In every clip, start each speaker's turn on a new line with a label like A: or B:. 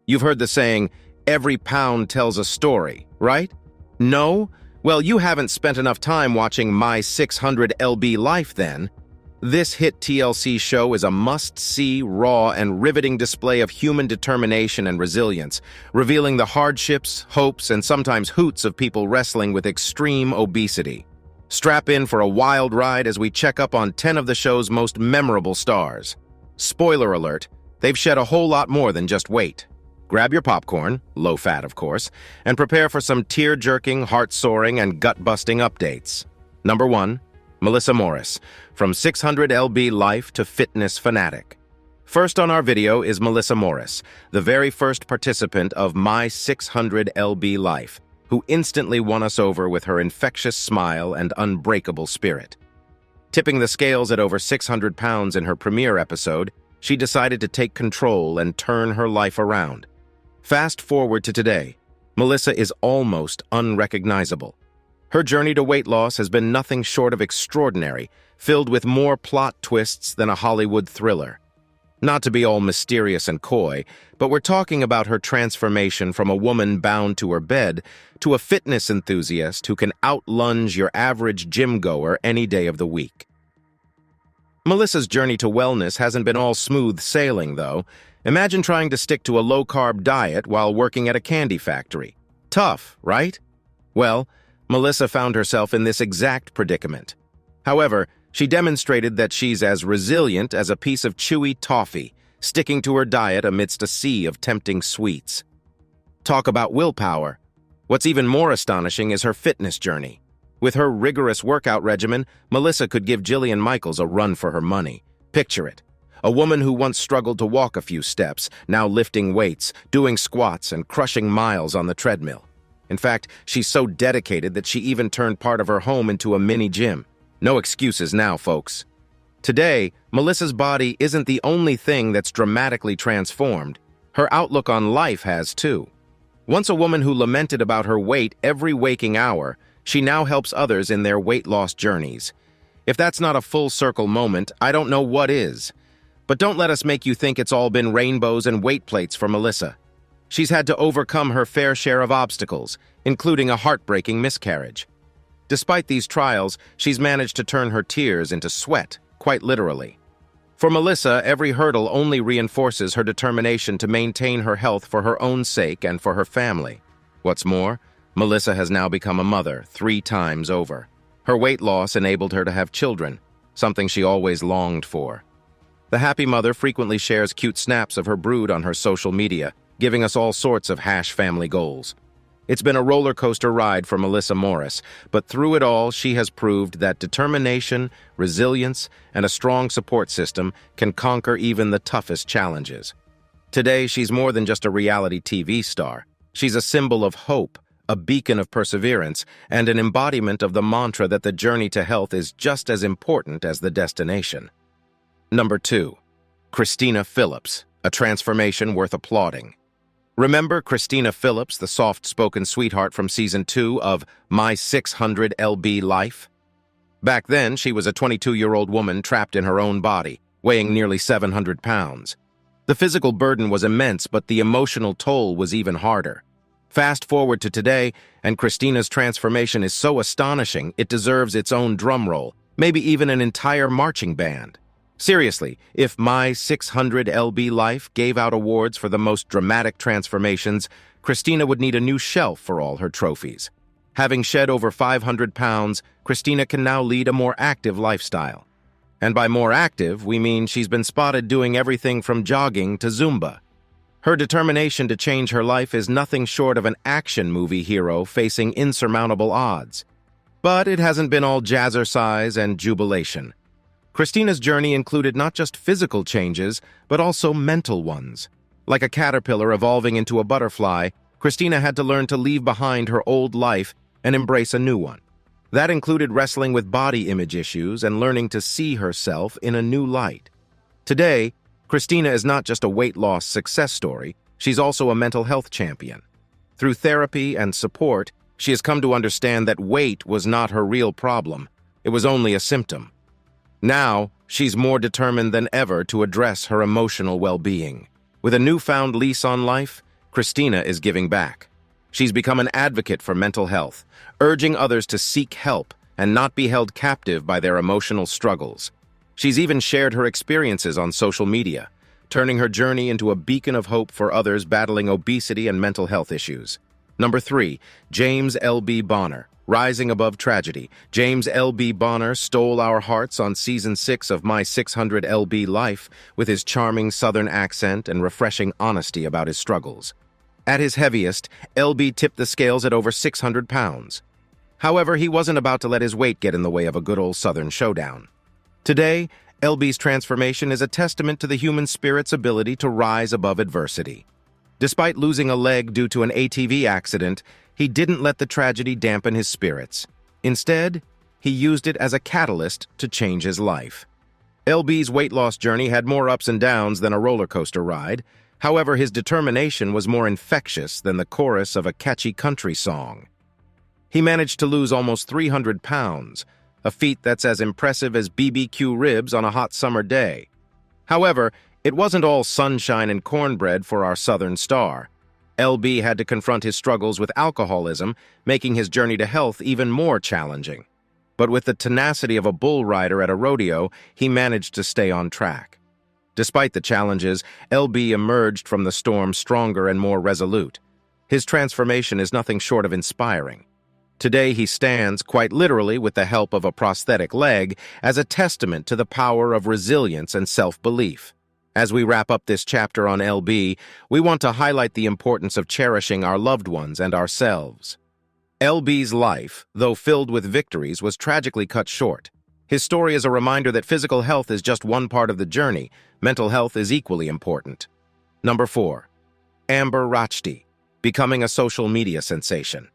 A: You've heard the saying, every pound tells a story, right? No? Well, you haven't spent enough time watching My 600 lb Life then. This hit TLC show is a must-see, raw, and riveting display of human determination and resilience, revealing the hardships, hopes, and sometimes hoots of people wrestling with extreme obesity. Strap in for a wild ride as we check up on 10 of the show's most memorable stars. Spoiler alert, they've shed a whole lot more than just weight. Grab your popcorn, low fat of course, and prepare for some tear-jerking, heart-soaring, and gut-busting updates. Number 1. Melissa Morris, from 600 lb Life to Fitness Fanatic. First on our video is Melissa Morris, the very first participant of My 600 lb Life, who instantly won us over with her infectious smile and unbreakable spirit. Tipping the scales at over 600 pounds in her premiere episode, she decided to take control and turn her life around. Fast forward to today, Melissa is almost unrecognizable. Her journey to weight loss has been nothing short of extraordinary, filled with more plot twists than a Hollywood thriller. Not to be all mysterious and coy, but we're talking about her transformation from a woman bound to her bed to a fitness enthusiast who can out-lunge your average gym-goer any day of the week. Melissa's journey to wellness hasn't been all smooth sailing, though. Imagine trying to stick to a low-carb diet while working at a candy factory. Tough, right? Well, Melissa found herself in this exact predicament. However, she demonstrated that she's as resilient as a piece of chewy toffee, sticking to her diet amidst a sea of tempting sweets. Talk about willpower. What's even more astonishing is her fitness journey. With her rigorous workout regimen, Melissa could give Jillian Michaels a run for her money. Picture it. A woman who once struggled to walk a few steps, now lifting weights, doing squats, and crushing miles on the treadmill. In fact, she's so dedicated that she even turned part of her home into a mini gym. No excuses now, folks. Today, Melissa's body isn't the only thing that's dramatically transformed. Her outlook on life has too. Once a woman who lamented about her weight every waking hour, she now helps others in their weight loss journeys. If that's not a full circle moment, I don't know what is. But don't let us make you think it's all been rainbows and weight plates for Melissa. She's had to overcome her fair share of obstacles, including a heartbreaking miscarriage. Despite these trials, she's managed to turn her tears into sweat, quite literally. For Melissa, every hurdle only reinforces her determination to maintain her health for her own sake and for her family. What's more, Melissa has now become a mother 3 times over. Her weight loss enabled her to have children, something she always longed for. The happy mother frequently shares cute snaps of her brood on her social media, giving us all sorts of family goals. It's been a roller coaster ride for Melissa Morris, but through it all, she has proved that determination, resilience, and a strong support system can conquer even the toughest challenges. Today, she's more than just a reality TV star. She's a symbol of hope, a beacon of perseverance, and an embodiment of the mantra that the journey to health is just as important as the destination. Number 2. Christina Phillips, a transformation worth applauding. Remember Christina Phillips, the soft-spoken sweetheart from Season 2 of My 600 lb Life? Back then, she was a 22-year-old woman trapped in her own body, weighing nearly 700 pounds. The physical burden was immense, but the emotional toll was even harder. Fast forward to today, and Christina's transformation is so astonishing it deserves its own drum roll, maybe even an entire marching band. Seriously, if My 600 lb Life gave out awards for the most dramatic transformations, Christina would need a new shelf for all her trophies. Having shed over 500 pounds, Christina can now lead a more active lifestyle. And by more active, we mean she's been spotted doing everything from jogging to Zumba. Her determination to change her life is nothing short of an action movie hero facing insurmountable odds. But it hasn't been all jazzercise and jubilation. Christina's journey included not just physical changes, but also mental ones. Like a caterpillar evolving into a butterfly, Christina had to learn to leave behind her old life and embrace a new one. That included wrestling with body image issues and learning to see herself in a new light. Today, Christina is not just a weight loss success story, she's also a mental health champion. Through therapy and support, she has come to understand that weight was not her real problem. It was only a symptom. Now, she's more determined than ever to address her emotional well-being. With a newfound lease on life, Christina is giving back. She's become an advocate for mental health, urging others to seek help and not be held captive by their emotional struggles. She's even shared her experiences on social media, turning her journey into a beacon of hope for others battling obesity and mental health issues. Number 3, James L.B. Bonner. Rising above tragedy, James L.B. Bonner stole our hearts on Season 6 of My 600 L.B. Life with his charming Southern accent and refreshing honesty about his struggles. At his heaviest, L.B. tipped the scales at over 600 pounds. However, he wasn't about to let his weight get in the way of a good old Southern showdown. Today, L.B.'s transformation is a testament to the human spirit's ability to rise above adversity. Despite losing a leg due to an ATV accident, he didn't let the tragedy dampen his spirits. Instead, he used it as a catalyst to change his life. L.B.'s weight loss journey had more ups and downs than a roller coaster ride. However, his determination was more infectious than the chorus of a catchy country song. He managed to lose almost 300 pounds, a feat that's as impressive as BBQ ribs on a hot summer day. However, it wasn't all sunshine and cornbread for our Southern star. L.B. had to confront his struggles with alcoholism, making his journey to health even more challenging. But with the tenacity of a bull rider at a rodeo, he managed to stay on track. Despite the challenges, L.B. emerged from the storm stronger and more resolute. His transformation is nothing short of inspiring. Today he stands, quite literally with the help of a prosthetic leg, as a testament to the power of resilience and self-belief. As we wrap up this chapter on L.B., we want to highlight the importance of cherishing our loved ones and ourselves. L.B.'s life, though filled with victories, was tragically cut short. His story is a reminder that physical health is just one part of the journey. Mental health is equally important. Number 4. Amber Rachdi, becoming a social media sensation.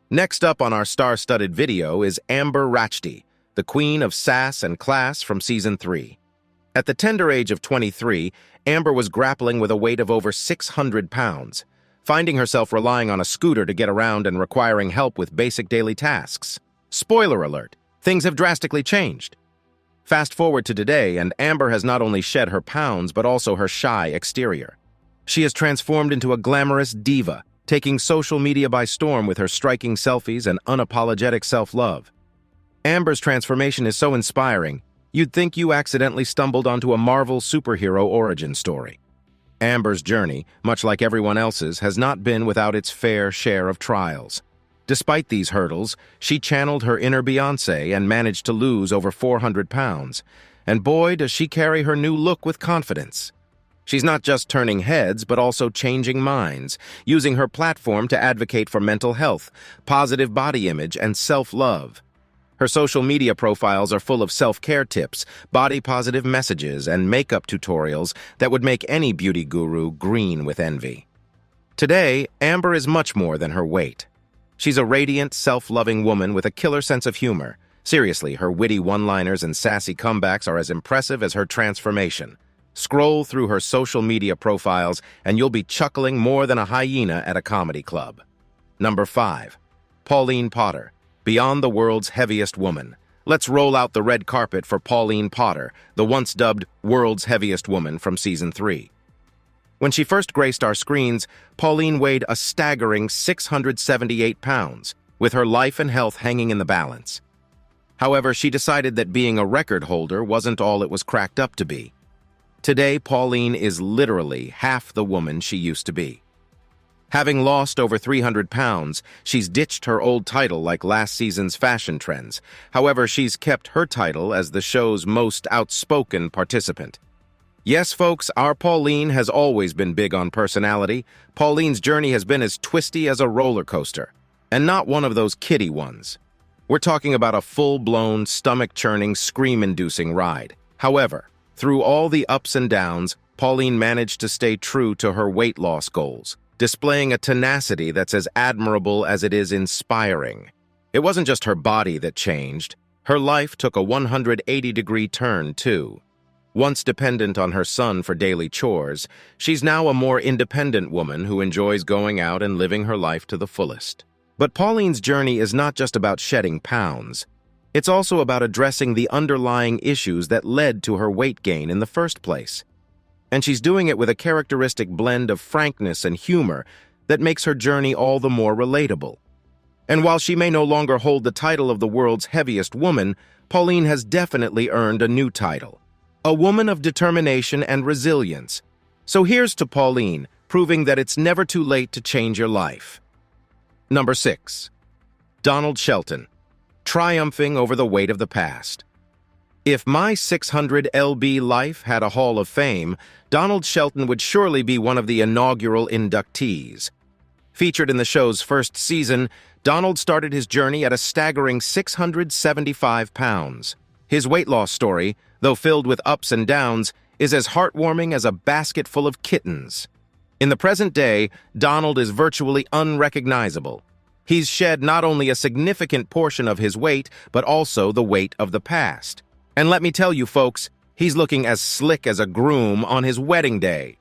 A: Next up on our star-studded video is Amber Rachdi, the queen of sass and class from Season 3. At the tender age of 23, Amber was grappling with a weight of over 600 pounds, finding herself relying on a scooter to get around and requiring help with basic daily tasks. Spoiler alert, things have drastically changed. Fast forward to today, and Amber has not only shed her pounds but also her shy exterior. She has transformed into a glamorous diva, taking social media by storm with her striking selfies and unapologetic self-love. Amber's transformation is so inspiring, you'd think you accidentally stumbled onto a Marvel superhero origin story. Amber's journey, much like everyone else's, has not been without its fair share of trials. Despite these hurdles, she channeled her inner Beyoncé and managed to lose over 400 pounds. And boy, does she carry her new look with confidence. She's not just turning heads, but also changing minds, using her platform to advocate for mental health, positive body image, and self-love. Her social media profiles are full of self-care tips, body-positive messages, and makeup tutorials that would make any beauty guru green with envy. Today, Amber is much more than her weight. She's a radiant, self-loving woman with a killer sense of humor. Seriously, her witty one-liners and sassy comebacks are as impressive as her transformation. Scroll through her social media profiles, and you'll be chuckling more than a hyena at a comedy club. Number 5. Pauline Potter, beyond the world's heaviest woman. Let's roll out the red carpet for Pauline Potter, the once dubbed world's heaviest woman from Season 3. When she first graced our screens, Pauline weighed a staggering 678 pounds, with her life and health hanging in the balance. However, she decided that being a record holder wasn't all it was cracked up to be. Today, Pauline is literally half the woman she used to be. Having lost over 300 pounds, she's ditched her old title like last season's fashion trends. However, she's kept her title as the show's most outspoken participant. Yes, folks, our Pauline has always been big on personality. Pauline's journey has been as twisty as a roller coaster, and not one of those kiddie ones. We're talking about a full-blown, stomach-churning, scream-inducing ride. However, through all the ups and downs, Pauline managed to stay true to her weight loss goals, displaying a tenacity that's as admirable as it is inspiring. It wasn't just her body that changed. Her life took a 180-degree turn, too. Once dependent on her son for daily chores, she's now a more independent woman who enjoys going out and living her life to the fullest. But Pauline's journey is not just about shedding pounds. It's also about addressing the underlying issues that led to her weight gain in the first place. And she's doing it with a characteristic blend of frankness and humor that makes her journey all the more relatable. And while she may no longer hold the title of the world's heaviest woman, Pauline has definitely earned a new title, a woman of determination and resilience. So here's to Pauline, proving that it's never too late to change your life. Number 6. Donald Shelton, triumphing over the weight of the past. If My 600 lb Life had a Hall of Fame, Donald Shelton would surely be one of the inaugural inductees. Featured in the show's first season, Donald started his journey at a staggering 675 pounds. His weight loss story, though filled with ups and downs, is as heartwarming as a basket full of kittens. In the present day, Donald is virtually unrecognizable. He's shed not only a significant portion of his weight, but also the weight of the past. And let me tell you, folks, he's looking as slick as a groom on his wedding day.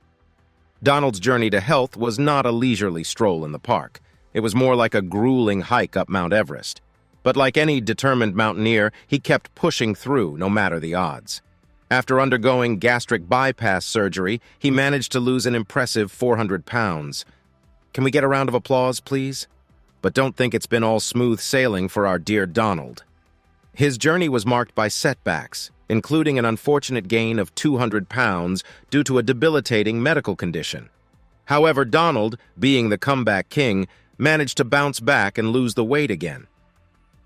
A: Donald's journey to health was not a leisurely stroll in the park. It was more like a grueling hike up Mount Everest. But like any determined mountaineer, he kept pushing through, no matter the odds. After undergoing gastric bypass surgery, he managed to lose an impressive 400 pounds. Can we get a round of applause, please? But don't think it's been all smooth sailing for our dear Donald. His journey was marked by setbacks, including an unfortunate gain of 200 pounds due to a debilitating medical condition. However, Donald, being the comeback king, managed to bounce back and lose the weight again.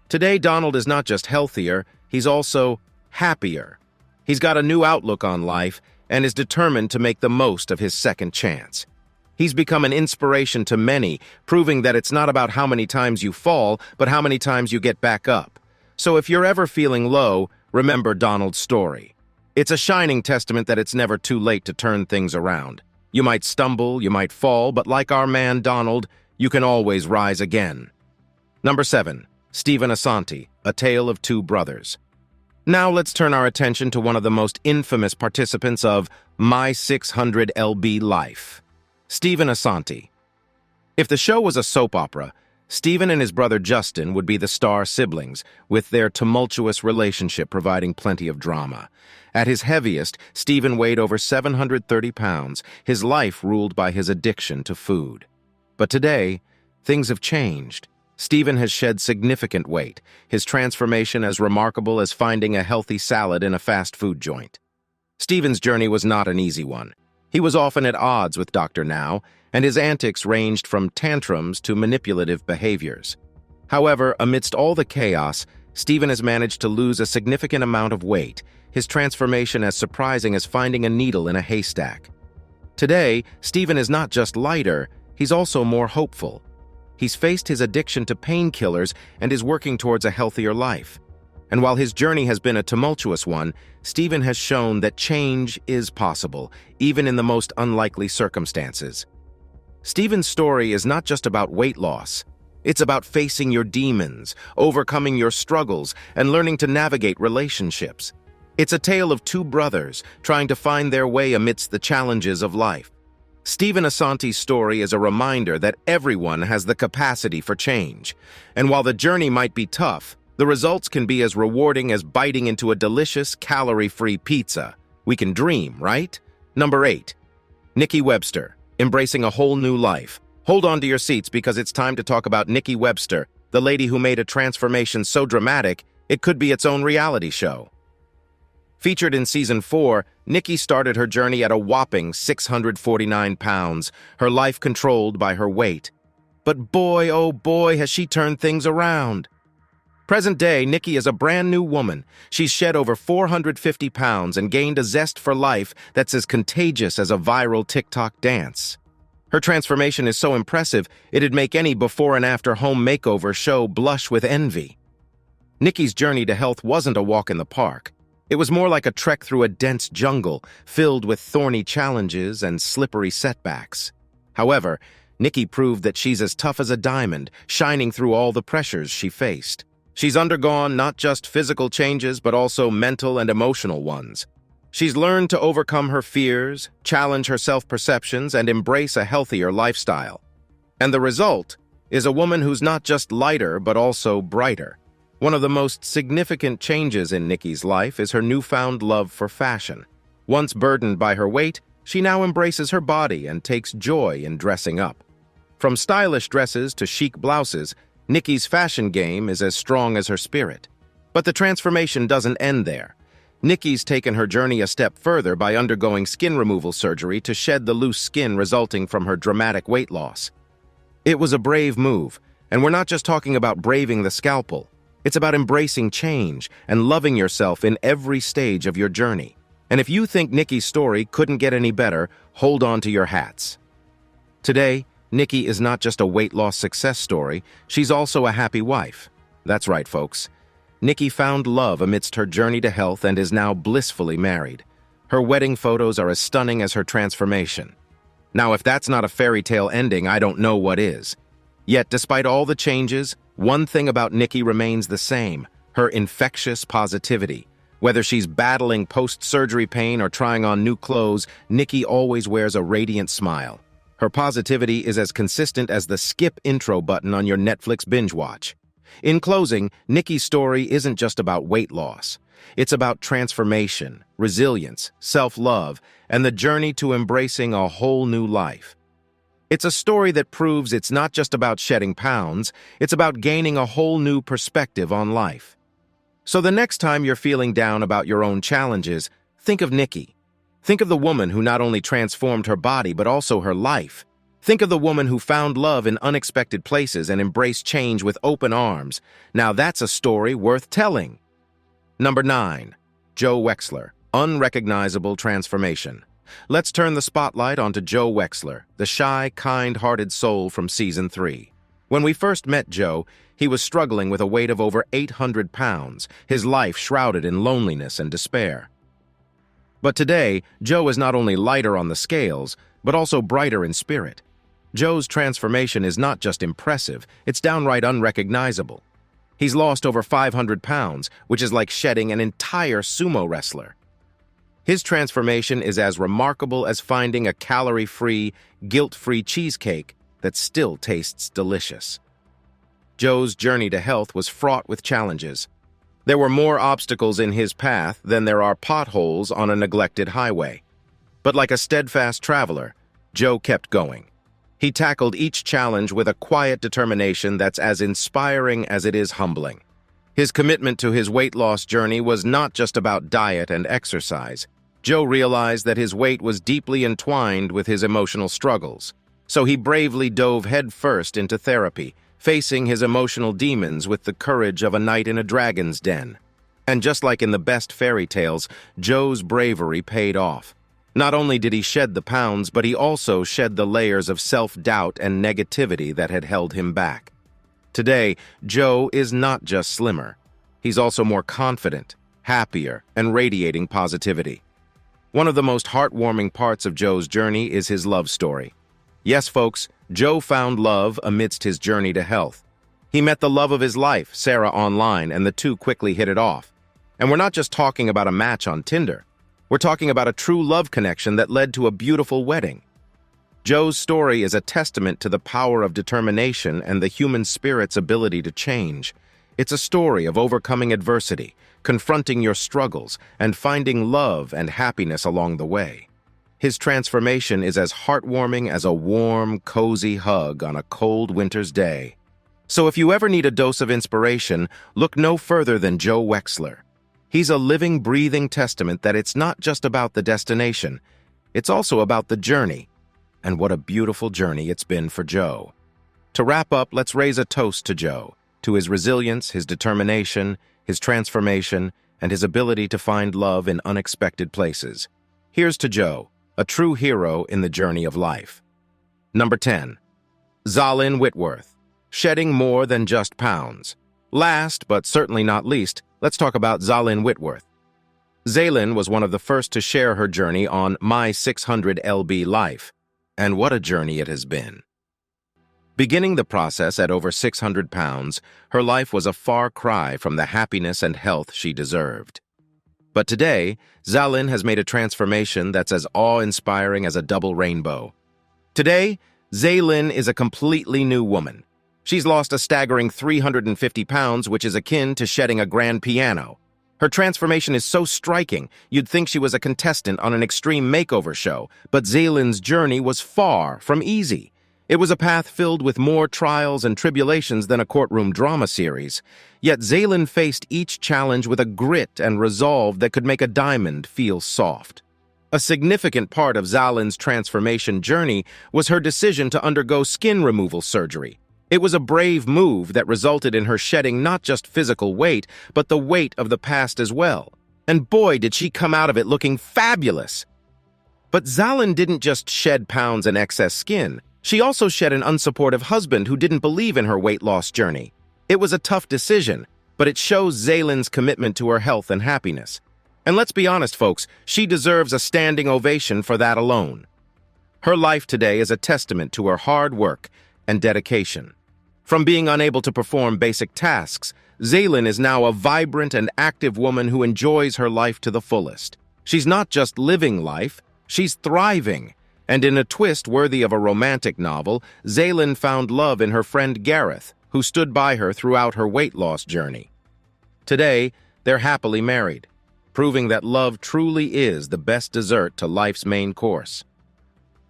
A: Today, Donald is not just healthier, he's also happier. He's got a new outlook on life and is determined to make the most of his second chance. He's become an inspiration to many, proving that it's not about how many times you fall, but how many times you get back up. So if you're ever feeling low, remember Donald's story. It's a shining testament that it's never too late to turn things around. You might stumble, you might fall, but like our man Donald, you can always rise again. Number 7. Stephen Asante, A Tale of Two Brothers. Now let's turn our attention to one of the most infamous participants of My 600 lb Life, Stephen Asante. If the show was a soap opera, Stephen and his brother Justin would be the star siblings, with their tumultuous relationship providing plenty of drama. At his heaviest, Stephen weighed over 730 pounds, his life ruled by his addiction to food. But today, things have changed. Stephen has shed significant weight, his transformation as remarkable as finding a healthy salad in a fast food joint. Stephen's journey was not an easy one. He was often at odds with Dr. Now, and his antics ranged from tantrums to manipulative behaviors. However, amidst all the chaos, Stephen has managed to lose a significant amount of weight, his transformation as surprising as finding a needle in a haystack. Today, Stephen is not just lighter, he's also more hopeful. He's faced his addiction to painkillers and is working towards a healthier life. And while his journey has been a tumultuous one, Stephen has shown that change is possible, even in the most unlikely circumstances. Stephen's story is not just about weight loss. It's about facing your demons, overcoming your struggles, and learning to navigate relationships. It's a tale of two brothers trying to find their way amidst the challenges of life. Stephen Asante's story is a reminder that everyone has the capacity for change. And while the journey might be tough, the results can be as rewarding as biting into a delicious, calorie-free pizza. We can dream, right? Number 8. Nikki Webster, embracing a whole new life. Hold on to your seats because it's time to talk about Nikki Webster, the lady who made a transformation so dramatic it could be its own reality show. Featured in Season 4, Nikki started her journey at a whopping 649 pounds, her life controlled by her weight. But boy, oh boy, has she turned things around. Present day, Nikki is a brand new woman. She's shed over 450 pounds and gained a zest for life that's as contagious as a viral TikTok dance. Her transformation is so impressive, it'd make any before and after home makeover show blush with envy. Nikki's journey to health wasn't a walk in the park. It was more like a trek through a dense jungle, filled with thorny challenges and slippery setbacks. However, Nikki proved that she's as tough as a diamond, shining through all the pressures she faced. She's undergone not just physical changes, but also mental and emotional ones. She's learned to overcome her fears, challenge her self-perceptions, and embrace a healthier lifestyle. And the result is a woman who's not just lighter, but also brighter. One of the most significant changes in Nikki's life is her newfound love for fashion. Once burdened by her weight, She now embraces her body and takes joy in dressing up. From stylish dresses to chic blouses, Nikki's fashion game is as strong as her spirit. But the transformation doesn't end there. Nikki's taken her journey a step further by undergoing skin removal surgery to shed the loose skin resulting from her dramatic weight loss. It was a brave move, and we're not just talking about braving the scalpel. It's about embracing change and loving yourself in every stage of your journey. And if you think Nikki's story couldn't get any better, hold on to your hats. Today, Nikki is not just a weight loss success story, she's also a happy wife. That's right, folks. Nikki found love amidst her journey to health and is now blissfully married. Her wedding photos are as stunning as her transformation. Now, if that's not a fairy tale ending, I don't know what is. Yet, despite all the changes, one thing about Nikki remains the same: her infectious positivity. Whether she's battling post-surgery pain or trying on new clothes, Nikki always wears a radiant smile. Her positivity is as consistent as the skip intro button on your Netflix binge watch. In closing, Nikki's story isn't just about weight loss. It's about transformation, resilience, self-love, and the journey to embracing a whole new life. It's a story that proves it's not just about shedding pounds, it's about gaining a whole new perspective on life. So the next time you're feeling down about your own challenges, think of Nikki. Think of the woman who not only transformed her body but also her life. Think of the woman who found love in unexpected places and embraced change with open arms. Now that's a story worth telling. Number 9. Joe Wexler, Unrecognizable Transformation. Let's turn the spotlight onto Joe Wexler, the shy, kind-hearted soul from Season 3. When we first met Joe, he was struggling with a weight of over 800 pounds, his life shrouded in loneliness and despair. But today, Joe is not only lighter on the scales, but also brighter in spirit. Joe's transformation is not just impressive, it's downright unrecognizable. He's lost over 500 pounds, which is like shedding an entire sumo wrestler. His transformation is as remarkable as finding a calorie-free, guilt-free cheesecake that still tastes delicious. Joe's journey to health was fraught with challenges. There were more obstacles in his path than there are potholes on a neglected highway. But like a steadfast traveler, Joe kept going. He tackled each challenge with a quiet determination that's as inspiring as it is humbling. His commitment to his weight loss journey was not just about diet and exercise. Joe realized that his weight was deeply entwined with his emotional struggles. So he bravely dove headfirst into therapy, facing his emotional demons with the courage of a knight in a dragon's den. And just like in the best fairy tales, Joe's bravery paid off. Not only did he shed the pounds, but he also shed the layers of self-doubt and negativity that had held him back. Today, Joe is not just slimmer. He's also more confident, happier, and radiating positivity. One of the most heartwarming parts of Joe's journey is his love story. Yes, folks, Joe found love amidst his journey to health. He met the love of his life, Sarah, online, and the two quickly hit it off. And we're not just talking about a match on Tinder. We're talking about a true love connection that led to a beautiful wedding. Joe's story is a testament to the power of determination and the human spirit's ability to change. It's a story of overcoming adversity, confronting your struggles, and finding love and happiness along the way. His transformation is as heartwarming as a warm, cozy hug on a cold winter's day. So if you ever need a dose of inspiration, look no further than Joe Wexler. He's a living, breathing testament that it's not just about the destination, it's also about the journey. And what a beautiful journey it's been for Joe. To wrap up, let's raise a toast to Joe, to his resilience, his determination, his transformation, and his ability to find love in unexpected places. Here's to Joe, a true hero in the journey of life. Number 10. Zalin Whitworth, shedding more than just pounds. Last, but certainly not least, let's talk about Zalin Whitworth. Zalin was one of the first to share her journey on My 600 LB Life. And what a journey it has been. Beginning the process at over 600 pounds, her life was a far cry from the happiness and health she deserved. But today, Zalin has made a transformation that's as awe-inspiring as a double rainbow. Today, Zalin is a completely new woman. She's lost a staggering 350 pounds, which is akin to shedding a grand piano. Her transformation is so striking, you'd think she was a contestant on an extreme makeover show, but Zaylin's journey was far from easy. It was a path filled with more trials and tribulations than a courtroom drama series. Yet Zaylin faced each challenge with a grit and resolve that could make a diamond feel soft. A significant part of Zaylin's transformation journey was her decision to undergo skin removal surgery. It was a brave move that resulted in her shedding not just physical weight, but the weight of the past as well. And boy, did she come out of it looking fabulous! But Zaylin didn't just shed pounds and excess skin. She also shed an unsupportive husband who didn't believe in her weight loss journey. It was a tough decision, but it shows Zaylin's commitment to her health and happiness. And let's be honest, folks, she deserves a standing ovation for that alone. Her life today is a testament to her hard work and dedication. From being unable to perform basic tasks, Zaylin is now a vibrant and active woman who enjoys her life to the fullest. She's not just living life, she's thriving. And in a twist worthy of a romantic novel, Zaylin found love in her friend Gareth, who stood by her throughout her weight loss journey. Today, they're happily married, proving that love truly is the best dessert to life's main course.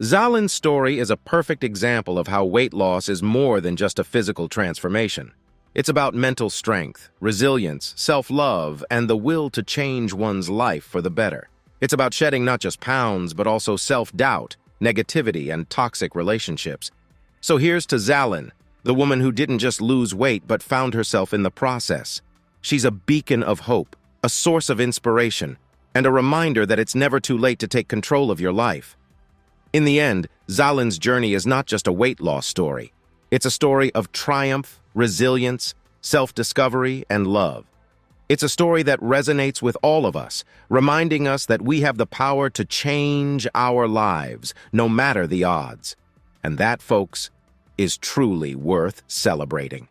A: Zaylin's story is a perfect example of how weight loss is more than just a physical transformation. It's about mental strength, resilience, self-love, and the will to change one's life for the better. It's about shedding not just pounds, but also self-doubt, negativity, and toxic relationships. So here's to Zaylin, the woman who didn't just lose weight but found herself in the process. She's a beacon of hope, a source of inspiration, and a reminder that it's never too late to take control of your life. In the end, Zaylin's journey is not just a weight loss story. It's a story of triumph, resilience, self-discovery, and love. It's a story that resonates with all of us, reminding us that we have the power to change our lives, no matter the odds. And that, folks, is truly worth celebrating.